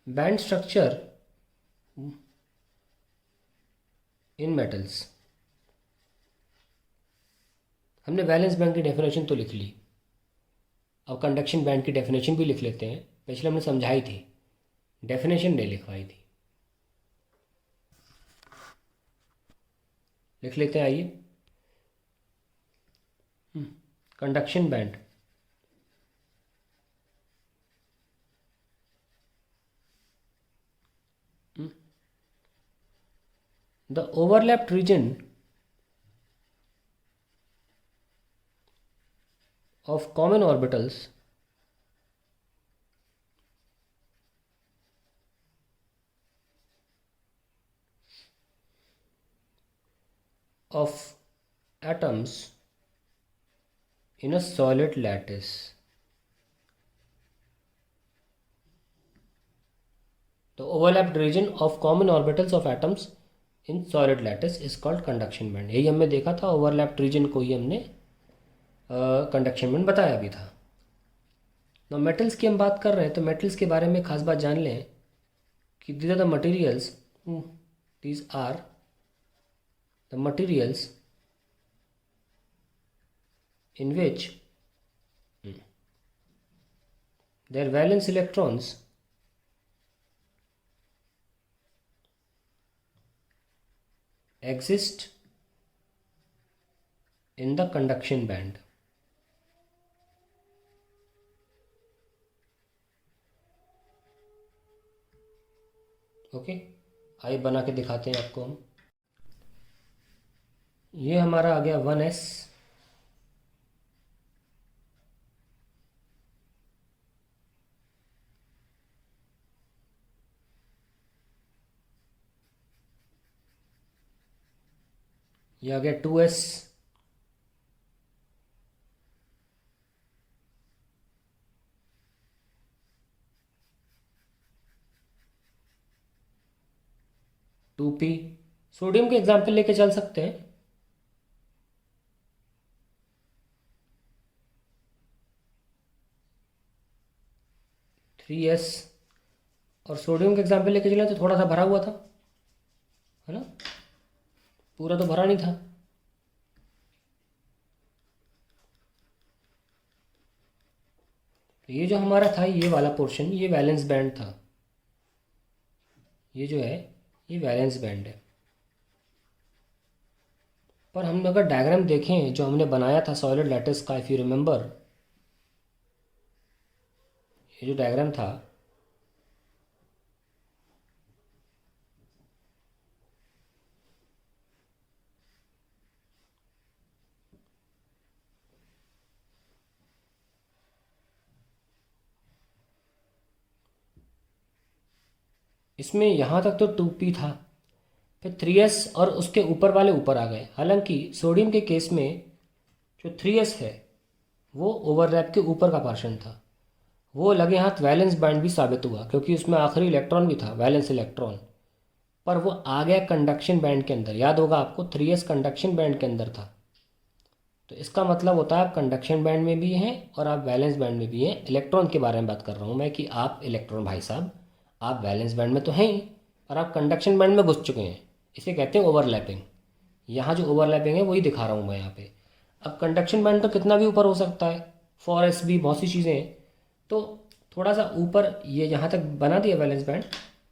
Band structure in metals. हमने valence band की definition तो लिख ली, अब कंडक्शन बैंड की डेफिनेशन भी लिख लेते हैं। पिछले हमने समझाई थी, डेफिनेशन नहीं लिखवाई थी, लिख लेते हैं। आइए, conduction band the overlapped region of common orbitals of atoms in a solid lattice. The overlapped region of common orbitals of atoms in solid lattice is called conduction band। यही हमने देखा था, ओवरलैप्ड रीजन को ही हमने conduction band बताया भी था। ना मेटल्स की हम बात कर रहे हैं, तो मेटल्स के बारे में खास बात जान लें कि these are the materials, these are the materials in which their valence electrons exist in the conduction band। Okay, आइए बना के दिखाते हैं आपको हम। ये हमारा आ गया 1s, ये आ गया 2s, टू पी। सोडियम के एग्जाम्पल लेके चल सकते हैं। थ्री एस, और सोडियम के एग्जाम्पल लेके चले तो थोड़ा सा भरा हुआ था, है ना, पूरा तो भरा नहीं था। तो ये जो हमारा था, ये वाला पोर्शन, ये वैलेंस बैंड था। ये जो है, ये वैलेंस बैंड है। पर हम अगर डायग्राम देखें जो हमने बनाया था सॉलिड लैटिस का, इफ़ यू रिमेंबर, ये जो डायग्राम था, इसमें यहाँ तक तो 2p था, फिर 3s और उसके ऊपर वाले ऊपर आ गए। हालांकि सोडियम के केस में जो 3s है वो ओवरलैप के ऊपर का पोर्शन था, वो लगे हाथ वैलेंस बैंड भी साबित हुआ, क्योंकि उसमें आखिरी इलेक्ट्रॉन भी था, वैलेंस इलेक्ट्रॉन। पर वो आ गया कंडक्शन बैंड के अंदर। याद होगा आपको, 3s कंडक्शन बैंड के अंदर था। तो इसका मतलब होता है आप कंडक्शन बैंड में भी हैं और आप वैलेंस बैंड में भी हैं। इलेक्ट्रॉन के बारे में बात कर रहा हूँ मैं, कि आप इलेक्ट्रॉन भाई साहब, आप वैलेंस बैंड में तो हैं ही, और आप कंडक्शन बैंड में घुस चुके हैं। इसे कहते हैं ओवरलैपिंग। यहाँ जो ओवरलैपिंग है वही दिखा रहा हूँ मैं यहाँ पे। अब कंडक्शन बैंड तो कितना भी ऊपर हो सकता है, 4s भी, बहुत सी चीज़ें हैं। तो थोड़ा सा ऊपर ये यहाँ तक बना दिया वैलेंस बैंड,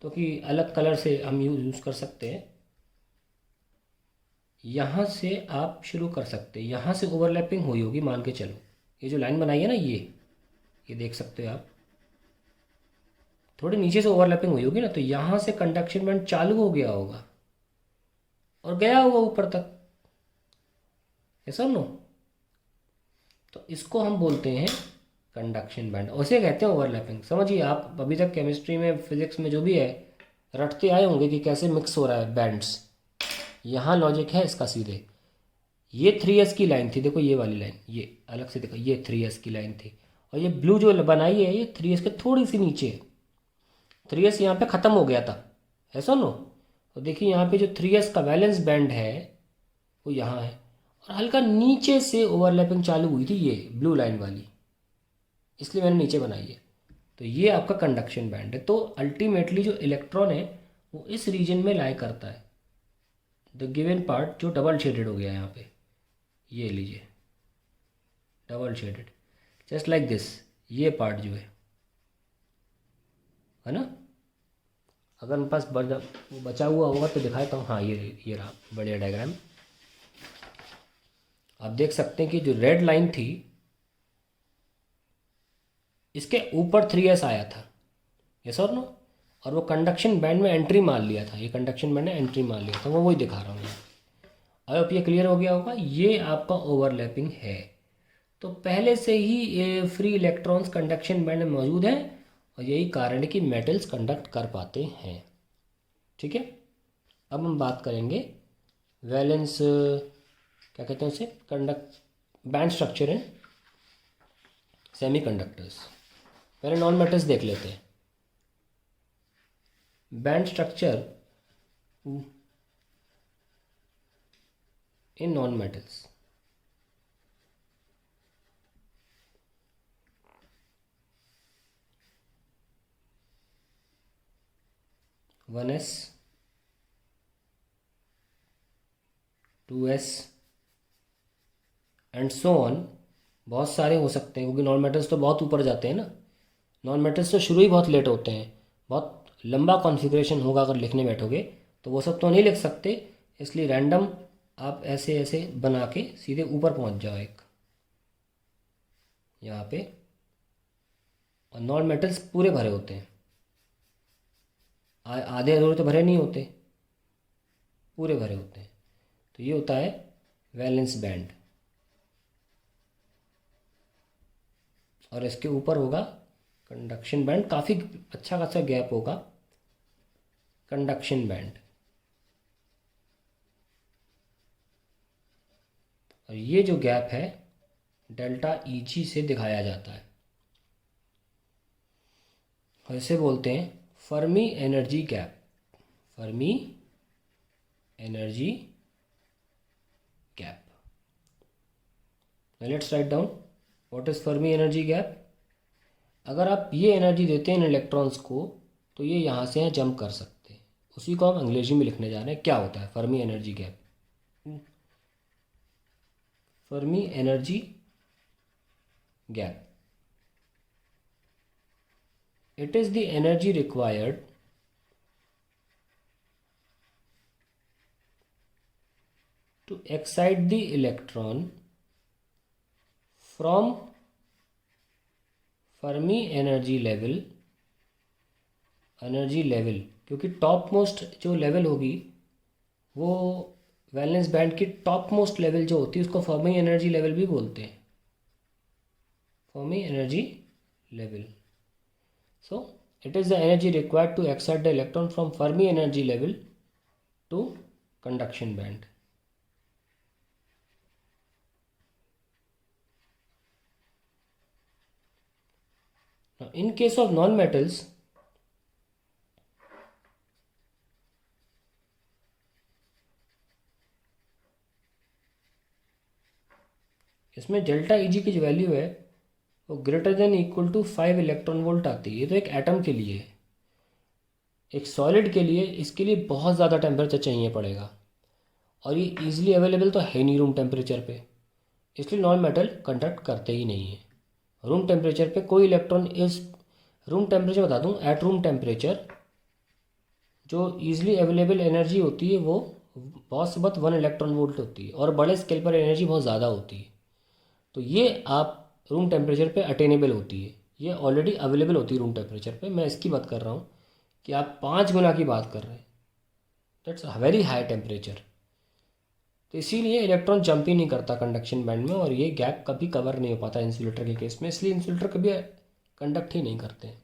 तो कि अलग कलर से हम यूज़ कर सकते हैं। यहाँ से आप शुरू कर सकते हैं, यहाँ से ओवरलैपिंग हुई होगी मान के चलो। ये जो लाइन बनाई है ना, ये देख सकते हो आप, थोड़ी नीचे से ओवरलैपिंग हुई होगी ना, तो यहाँ से कंडक्शन बैंड चालू हो गया होगा और गया होगा ऊपर तक, ऐसा नो। तो इसको हम बोलते हैं कंडक्शन बैंड, उसे कहते हैं ओवरलैपिंग। समझिए आप, अभी तक केमिस्ट्री में, फिजिक्स में जो भी है, रटते आए होंगे कि कैसे मिक्स हो रहा है बैंड्स। यहाँ लॉजिक है इसका सीधे। ये 3s की लाइन थी, देखो ये वाली लाइन, ये अलग से देखो, ये 3s की लाइन थी, और ये ब्लू जो बनाई है ये 3s के थोड़ी सी नीचे है। 3s यहाँ पे ख़त्म हो गया था, ऐसा नो। और देखिए यहाँ पे जो 3s का वैलेंस बैंड है वो यहाँ है, और हल्का नीचे से ओवरलैपिंग चालू हुई थी, ये ब्लू लाइन वाली, इसलिए मैंने नीचे बनाई है। तो ये आपका कंडक्शन बैंड है। तो अल्टीमेटली जो इलेक्ट्रॉन है वो इस रीजन में लाई करता है, द गिवन पार्ट जो डबल शेडेड हो गया यहाँ पे, ये लीजिए double shaded, just like this, ये पार्ट जो है ना। अगर मेरे पास बचा हुआ होगा तो दिखाता हूँ। हाँ, ये रहा बढ़िया डायग्राम। आप देख सकते हैं कि जो रेड लाइन थी इसके ऊपर 3s आया था, यस और नो, और वो कंडक्शन बैंड में एंट्री मार लिया था, ये कंडक्शन बैंड ने एंट्री मार लिया था, वो वही दिखा रहा हूँ। आई होप ये क्लियर हो गया होगा। ये आपका ओवरलैपिंग है। तो पहले से ही ये फ्री इलेक्ट्रॉन्स कंडक्शन बैंड में मौजूद हैं और यही कारण है कि मेटल्स कंडक्ट कर पाते हैं। ठीक है, अब हम बात करेंगे वैलेंस, क्या कहते हैं उसे, conduct band structure in semiconductors. पहले नॉन मेटल्स देख लेते हैं। Band structure in non metals. One S, 2s and so on, बहुत सारे हो सकते हैं क्योंकि नॉन मेटल्स तो बहुत ऊपर जाते हैं ना। नॉन मेटल्स तो शुरू ही बहुत लेट होते हैं, बहुत लंबा कॉन्फ़िगरेशन होगा अगर लिखने बैठोगे तो वो सब तो नहीं लिख सकते, इसलिए रैंडम आप ऐसे ऐसे बना के सीधे ऊपर पहुंच जाओ एक यहाँ पे। और नॉन मेटल्स पूरे भरे होते हैं, आधे अधूरे तो भरे नहीं होते, पूरे भरे होते हैं। तो ये होता है वैलेंस बैंड, और इसके ऊपर होगा कंडक्शन बैंड, काफ़ी अच्छा खासा गैप होगा कंडक्शन बैंड। और ये जो गैप है डेल्टा Eg से दिखाया जाता है और इसे बोलते हैं Fermi energy gap. Fermi energy gap. Let's write down what is Fermi energy gap. अगर आप ये एनर्जी देते हैं इन इलेक्ट्रॉन्स को तो ये यहाँ से यहाँ जंप कर सकते हैं, उसी को हम अंग्रेजी में लिखने जा रहे हैं। क्या होता है Fermi energy gap? Fermi energy gap, it is the energy required to excite the electron from Fermi energy level, क्योंकि टॉप मोस्ट जो लेवल होगी वो वैलेंस बैंड की टॉप मोस्ट लेवल जो होती है उसको फर्मी एनर्जी लेवल भी बोलते हैं, Fermi energy level. So it is the energy required to excite the electron from Fermi energy level to conduction band. Now in case of non-metals, इसमें delta Eg की जो वैल्यू है वो greater than equal to 5 electron volt आती है। ये तो एक एटम के लिए है, एक सॉलिड के लिए इसके लिए बहुत ज़्यादा टेम्परेचर चाहिए पड़ेगा और ये इजीली अवेलेबल तो है नहीं रूम टेम्परेचर पे, इसलिए नॉन मेटल कंडक्ट करते ही नहीं है। रूम टेम्परेचर पे कोई इलेक्ट्रॉन इस रूम टेम्परेचर बता दूँ, एट रूम टेम्परेचर जो ईजिली अवेलेबल एनर्जी होती है वो बहुत 1 इलेक्ट्रॉन वोल्ट होती है और बड़े स्केल पर एनर्जी बहुत ज़्यादा होती है। तो ये आप रूम टेम्परेचर पे अटेनेबल होती है, ये ऑलरेडी अवेलेबल होती है रूम टेम्परेचर पे। मैं इसकी बात कर रहा हूँ कि आप 5 गुना की बात कर रहे हैं, दैट्स वेरी हाई टेम्परेचर। तो इसीलिए इलेक्ट्रॉन जंप ही नहीं करता कंडक्शन बैंड में और ये गैप कभी कवर नहीं हो पाता इंसुलेटर के केस में, इसलिए इंसुलेटर कभी कंडक्ट ही नहीं करते हैं।